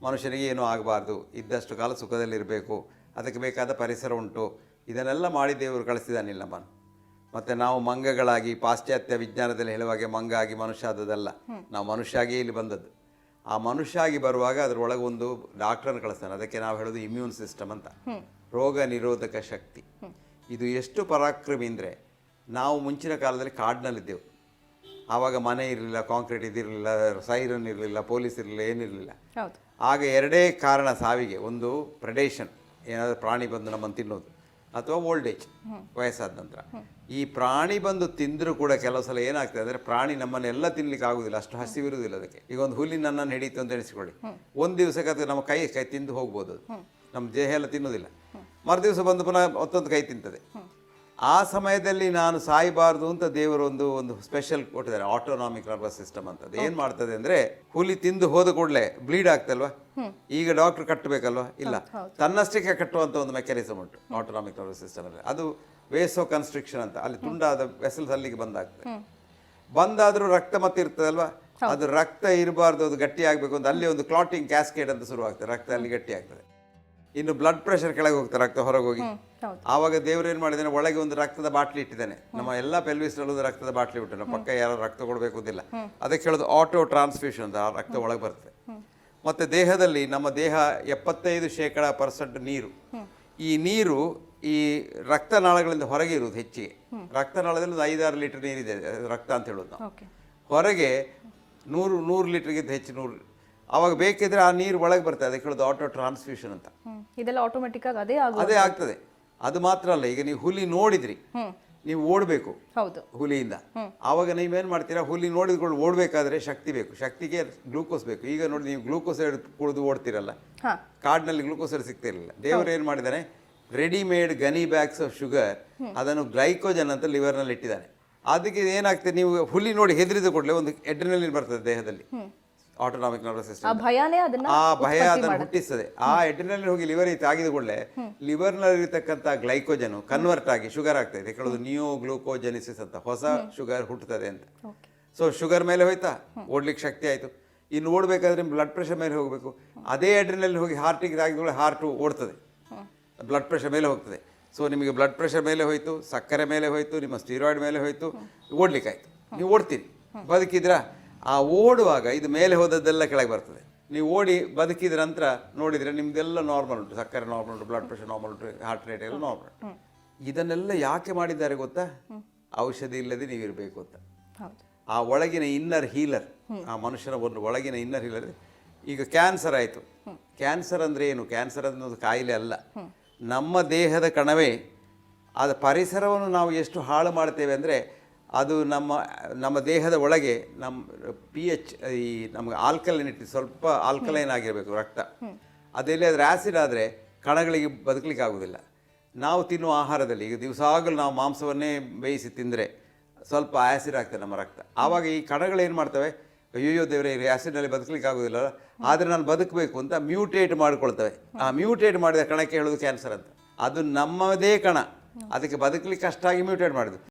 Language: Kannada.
ಮನುಷ್ಯನಿಗೆ ಏನೂ ಆಗಬಾರ್ದು, ಇದ್ದಷ್ಟು ಕಾಲ ಸುಖದಲ್ಲಿರಬೇಕು, ಅದಕ್ಕೆ ಬೇಕಾದ ಪರಿಸರ ಉಂಟು, ಇದನ್ನೆಲ್ಲ ಮಾಡಿ ದೇವರು ಕಳಿಸಿದಾನಿಲ್ಲ ನಮ್ಮನ್ನು. ಮತ್ತು ನಾವು ಮಂಗಗಳಾಗಿ ಪಾಶ್ಚಾತ್ಯ ವಿಜ್ಞಾನದಲ್ಲಿ ಹೇಳುವಾಗೆ ಮಂಗ ಆಗಿ ಮನುಷ್ಯ ಆದದಲ್ಲ, ನಾವು ಮನುಷ್ಯ ಆಗಿಯೇ ಇಲ್ಲಿ ಬಂದದ್ದು. ಆ ಮನುಷ್ಯ ಆಗಿ ಬರುವಾಗ ಅದರೊಳಗೆ ಒಂದು ಡಾಕ್ಟ್ರನ್ನು ಕಳಿಸ್ತಾನೆ. ಅದಕ್ಕೆ ನಾವು ಹೇಳೋದು ಇಮ್ಯೂನ್ ಸಿಸ್ಟಮ್ ಅಂತ, ರೋಗ ನಿರೋಧಕ ಶಕ್ತಿ. ಇದು ಎಷ್ಟು ಪರಾಕ್ರಮಿ ಅಂದರೆ, ನಾವು ಮುಂಚಿನ ಕಾಲದಲ್ಲಿ ಕಾಡಿನಲ್ಲಿದ್ದೆವು. ಆವಾಗ ಮನೆ ಇರಲಿಲ್ಲ, ಕಾಂಕ್ರೀಟ್ ಇದಿರಲಿಲ್ಲ, ಸೈರನ್ ಇರಲಿಲ್ಲ, ಪೊಲೀಸ್ ಇರಲಿಲ್ಲ, ಏನಿರಲಿಲ್ಲ. ಆಗ ಎರಡೇ ಕಾರಣ ಸಾವಿಗೆ. ಒಂದು ಪ್ರೆಡೇಷನ್, ಏನಾದರೂ ಪ್ರಾಣಿ ಬಂದು ನಮ್ಮನ್ನು ತಿನ್ನೋದು, ಅಥವಾ ಓಲ್ಡ್ ಏಜ್, ವಯಸ್ಸಾದ ನಂತರ. ಈ ಪ್ರಾಣಿ ಬಂದು ತಿಂದರೂ ಕೂಡ ಕೆಲವು ಸಲ ಏನಾಗ್ತದೆ ಅಂದರೆ, ಪ್ರಾಣಿ ನಮ್ಮನ್ನೆಲ್ಲ ತಿನ್ಲಿಕ್ಕೆ ಆಗೋದಿಲ್ಲ, ಅಷ್ಟು ಹಸಿವಿರುವುದಿಲ್ಲ ಅದಕ್ಕೆ. ಈಗ ಒಂದು ಹುಲಿ ನನ್ನನ್ನು ಹಿಡಿತು ಅಂತ ಎಣಿಸಿಕೊಳ್ಳಿ, ಒಂದು ದಿವಸಕ್ಕೆ ಅದು ನಮ್ಮ ಕೈ ತಿಂದು ಹೋಗ್ಬೋದು, ಅದು ನಮ್ಮ ದೇಹ ಎಲ್ಲ ತಿನ್ನೋದಿಲ್ಲ. ಮರುದಿವಸ ಬಂದು ಪುನಃ ಮತ್ತೊಂದು ಕೈ ತಿಂತದೆ. ಆ ಸಮಯದಲ್ಲಿ ನಾನು ಸಾಯಬಾರ್ದು ಅಂತ ದೇವರು ಒಂದು ಸ್ಪೆಷಲ್ ಕೊಟ್ಟಿದ್ದಾರೆ, ಆಟೋನಾಮಿಕ್ ನರ್ವಸ್ ಸಿಸ್ಟಮ್ ಅಂತ. ಅದು ಏನು ಮಾಡ್ತದೆ ಅಂದರೆ, ಹುಲಿ ತಿಂದು ಹೋದ ಕೂಡಲೇ ಬ್ಲೀಡ್ ಆಗ್ತಲ್ವಾ, ಈಗ ಡಾಕ್ಟರ್ ಕಟ್ಟಬೇಕಲ್ವಾ, ಇಲ್ಲ, ತನ್ನಷ್ಟಕ್ಕೆ ಕಟ್ಟುವಂಥ ಒಂದು ಮೆಕ್ಯಾನಿಸಮ್ ಉಂಟು ಆಟೋನಾಮಿಕ್ ನರ್ವಸ್ ಸಿಸ್ಟಮ್ ಅಲ್ಲಿ. ಅದು ವೇಸೋ ಕನ್ಸ್ಟ್ರಿಕ್ಷನ್ ಅಂತ. ಅಲ್ಲಿ ತುಂಡಾದ ವೆಸಲ್ಸ್ ಅಲ್ಲಿಗೆ ಬಂದಾಗ್ತದೆ. ಬಂದಾದರೂ ರಕ್ತ ಮತ್ತೆ ಇರ್ತದಲ್ವಾ, ಅದು ರಕ್ತ ಇರಬಾರ್ದು, ಅದು ಗಟ್ಟಿ ಆಗಬೇಕು ಅಂತ ಅಲ್ಲಿ ಒಂದು ಕ್ಲಾಟಿಂಗ್ ಕ್ಯಾಸ್ಕೇಡ್ ಅಂತ ಶುರುವಾಗ್ತದೆ, ರಕ್ತ ಅಲ್ಲಿ ಗಟ್ಟಿ ಆಗ್ತದೆ. ಇನ್ನು ಬ್ಲಡ್ ಪ್ರೆಷರ್ ಕೆಳಗೆ ಹೋಗ್ತದೆ, ರಕ್ತ ಹೊರಗೆ ಹೋಗಿ. ಆವಾಗ ದೇವರು ಏನು ಮಾಡಿದ್ದಾನೆ, ಒಳಗೆ ಒಂದು ರಕ್ತದ ಬಾಟ್ಲಿ ಇಟ್ಟಿದ್ದಾನೆ. ನಮ್ಮ ಎಲ್ಲ ಪೆಲ್ವಿಸ್ನಲ್ಲೂ ರಕ್ತದ ಬಾಟ್ಲಿ ಬಿಟ್ಟು ಪಕ್ಕ ಯಾರು ರಕ್ತ ಕೊಡಬೇಕು ಅಂತಿಲ್ಲ. ಅದಕ್ಕೆ ಹೇಳೋದು ಆಟೋ ಟ್ರಾನ್ಸ್ಫ್ಯೂಷನ್ ಅಂತ, ಆ ರಕ್ತ ಒಳಗೆ ಬರ್ತದೆ. ಮತ್ತು ದೇಹದಲ್ಲಿ ನಮ್ಮ ದೇಹ 75% ನೀರು. ಈ ನೀರು ಈ ರಕ್ತನಾಳಗಳಿಂದ ಹೊರಗೆ ಇರುವುದು ಹೆಚ್ಚಿಗೆ. ರಕ್ತನಾಳದಲ್ಲಿ ಒಂದು 5-6 ಲೀಟರ್ ನೀರಿದೆ, ರಕ್ತ ಅಂತ ಹೇಳೋದು ನಾವು. ಹೊರಗೆ 100 ಲೀಟರ್ಗಿಂತ ಹೆಚ್ಚು 100. ಅವಾಗ ಬೇಕಿದ್ರೆ ಆ ನೀರು ಒಳಗೆ ಬರ್ತದೆ, ಅದಕ್ಕೆ ಹೇಳೋದು ಆಟೋ ಟ್ರಾನ್ಸ್ಫ್ಯೂಷನ್ ಅಂತ. ಇದೆಲ್ಲ ಆಟೋಮೆಟಿಕ್ ಆಗಿ ಅದೇ ಆಗ್ತದೆ. ಅದು ಮಾತ್ರ ಅಲ್ಲ, ಈಗ ನೀವು ಹುಲಿ ನೋಡಿದ್ರಿ, ನೀವು ಓಡಬೇಕು ಹುಲಿಯಿಂದ. ಆವಾಗ ನೀವೇನು ಮಾಡ್ತೀರಾ, ಹುಲಿ ನೋಡಿದ್ಕೊಂಡು ಓಡಬೇಕಾದ್ರೆ ಶಕ್ತಿ ಬೇಕು, ಶಕ್ತಿಗೆ ಗ್ಲೂಕೋಸ್ ಬೇಕು. ಈಗ ನೋಡಿ, ನೀವು ಗ್ಲೂಕೋಸ್ ಕುಡಿದು ಓಡ್ತಿರಲ್ಲ, ಕಾಡಿನಲ್ಲಿ ಗ್ಲೂಕೋಸ್ ಸಿಗ್ತಿರಲಿಲ್ಲ. ದೇವರು ಏನು ಮಾಡಿದ್ದಾನೆ, readymade Ghani bags of sugar, ಅದನ್ನು ಗ್ಲೈಕೋಜನ್ ಅಂತ ಲಿವರ್ನಲ್ಲಿ ಇಟ್ಟಿದ್ದಾನೆ. ಅದಕ್ಕೆ ಏನಾಗ್ತದೆ, ನೀವು ಹುಲಿ ನೋಡಿ ಹೆದರಿದ ಕೂಡಲೇ ಒಂದು ಎಡ್ರಿನಲಿನ್ ಬರ್ತದೆ ದೇಹದಲ್ಲಿ, ಆಟೋನಾಮಿಕ್ ನರ್ವಸ್ ಸಿಸ್ಟಮ್. ಆ ಭಯ ಅದನ್ನು ಹುಟ್ಟಿಸ್ತದೆ. ಆ ಎಡ್ರಿನಲಿನ್ ಹೋಗಿ ಲಿವರಿಗೆ ತಾಗಿದ ಕೂಡಲೇ ಲಿವರ್ನಲ್ಲಿರ್ತಕ್ಕಂಥ ಗ್ಲೈಕೋಜನ್ ಕನ್ವರ್ಟ್ ಆಗಿ ಶುಗರ್ ಆಗ್ತದೆ. ಕೆಲವು ನಿಯೋ ಗ್ಲೂಕೋಜೆನಿಸಿಸ್ ಅಂತ, ಹೊಸ ಶುಗರ್ ಹುಟ್ಟುತ್ತದೆ ಅಂತ. ಸೊ ಶುಗರ್ ಮೇಲೆ ಹೋಯ್ತಾ, ಓಡ್ಲಿಕ್ಕೆ ಶಕ್ತಿ ಆಯಿತು. ಇನ್ನು ಓಡಬೇಕಾದ್ರೆ ಬ್ಲಡ್ ಪ್ರೆಷರ್ ಮೇಲೆ ಹೋಗಬೇಕು. ಅದೇ ಎಡ್ರಿನಲಿನ್ ಹೋಗಿ ಹಾರ್ಟಿಗೆ ತಾಗಿದ ಕೂಡಲೇ ಹಾರ್ಟು ಓಡ್ತದೆ, ಬ್ಲಡ್ ಪ್ರೆಷರ್ ಮೇಲೆ ಹೋಗ್ತದೆ. ಸೊ ನಿಮಗೆ ಬ್ಲಡ್ ಪ್ರೆಷರ್ ಮೇಲೆ ಹೋಯಿತು, ಸಕ್ಕರೆ ಮೇಲೆ ಹೋಯಿತು, ನಿಮ್ಮ ಸ್ಟೀರಾಯ್ಡ್ ಮೇಲೆ ಹೋಯಿತು, ಓಡ್ಲಿಕ್ಕಾಯ್ತು. ನೀವು ಓಡ್ತೀರಿ, ಬದುಕಿದ್ರಾ? ಆ ಓಡುವಾಗ ಇದು ಮೇಲೆ ಹೋದದ್ದೆಲ್ಲ ಕೆಳಗೆ ಬರ್ತದೆ. ನೀವು ಓಡಿ ಬದುಕಿದ ನಂತರ ನೋಡಿದರೆ ನಿಮ್ದೆಲ್ಲ ನಾರ್ಮಲ್ ಉಂಟು, ಸಕ್ಕರೆ ನಾರ್ಮಲ್ ಉಂಟು, ಬ್ಲಡ್ ಪ್ರೆಷರ್ ನಾರ್ಮಲ್ ಉಂಟು, ಹಾರ್ಟ್ ರೇಟ್ ಎಲ್ಲ ನಾರ್ಮಲ್. ಇದನ್ನೆಲ್ಲ ಯಾಕೆ ಮಾಡಿದ್ದಾರೆ ಗೊತ್ತಾ? ಔಷಧಿ ಇಲ್ಲದೆ ನೀವಿರಬೇಕು ಅಂತ. ಆ ಒಳಗಿನ ಇನ್ನರ್ ಹೀಲರ್, ಆ ಮನುಷ್ಯನ ಒಂದು ಒಳಗಿನ ಇನ್ನರ್ ಹೀಲರ್. ಈಗ ಕ್ಯಾನ್ಸರ್ ಆಯಿತು. ಕ್ಯಾನ್ಸರ್ ಅಂದರೆ ಏನು? ಕ್ಯಾನ್ಸರ್ ಅನ್ನೋದು ಕಾಯಿಲೆ ಅಲ್ಲ, ನಮ್ಮ ದೇಹದ ಕಣವೇ. ಅದು ಪರಿಸರವನ್ನು ನಾವು ಎಷ್ಟು ಹಾಳು ಮಾಡ್ತೇವೆ ಅಂದರೆ, ಅದು ನಮ್ಮ ದೇಹದ ಒಳಗೆ ನಮ್ಮ pH, ಈ ನಮಗೆ ಆಲ್ಕಲೈನಿಟಿ, ಸ್ವಲ್ಪ ಆಲ್ಕಲೈನ್ ಆಗಿರಬೇಕು ರಕ್ತ. ಅದೆಲ್ಲಿ ಅದರ ಆ್ಯಸಿಡ್ ಆದರೆ ಕಣಗಳಿಗೆ ಬದುಕಲಿಕ್ಕೆ ಆಗೋದಿಲ್ಲ. ನಾವು ತಿನ್ನುವ ಆಹಾರದಲ್ಲಿ ಈಗ ದಿವಸಾಗಲೂ ನಾವು ಮಾಂಸವನ್ನೇ ಬೇಯಿಸಿ ತಿಂದರೆ ಸ್ವಲ್ಪ ಆ್ಯಸಿಡ್ ಆಗ್ತದೆ ನಮ್ಮ ರಕ್ತ. ಆವಾಗ ಈ ಕಣಗಳು ಏನು ಮಾಡ್ತವೆ, ಅಯ್ಯೋ ದೇವರೇ, ಈ ಆ್ಯಸಿಡ್ನಲ್ಲಿ ಬದುಕಲಿಕ್ಕೆ ಆಗೋದಿಲ್ಲ, ಆದರೆ ನಾನು ಬದುಕಬೇಕು ಅಂತ ಮ್ಯೂಟೇಟ್ ಮಾಡ್ಕೊಳ್ತವೆ. ಆ ಮ್ಯೂಟೇಟ್ ಮಾಡಿದ ಕಣಕ್ಕೆ ಹೇಳೋದು ಕ್ಯಾನ್ಸರ್ ಅಂತ. ಅದು ನಮ್ಮದೇ ಕಣ, ಅದಕ್ಕೆ ಬದುಕಲಿಕ್ಕೆ ಅಷ್ಟಾಗಿ ಮ್ಯೂಟೇಟ್ ಮಾಡೋದು.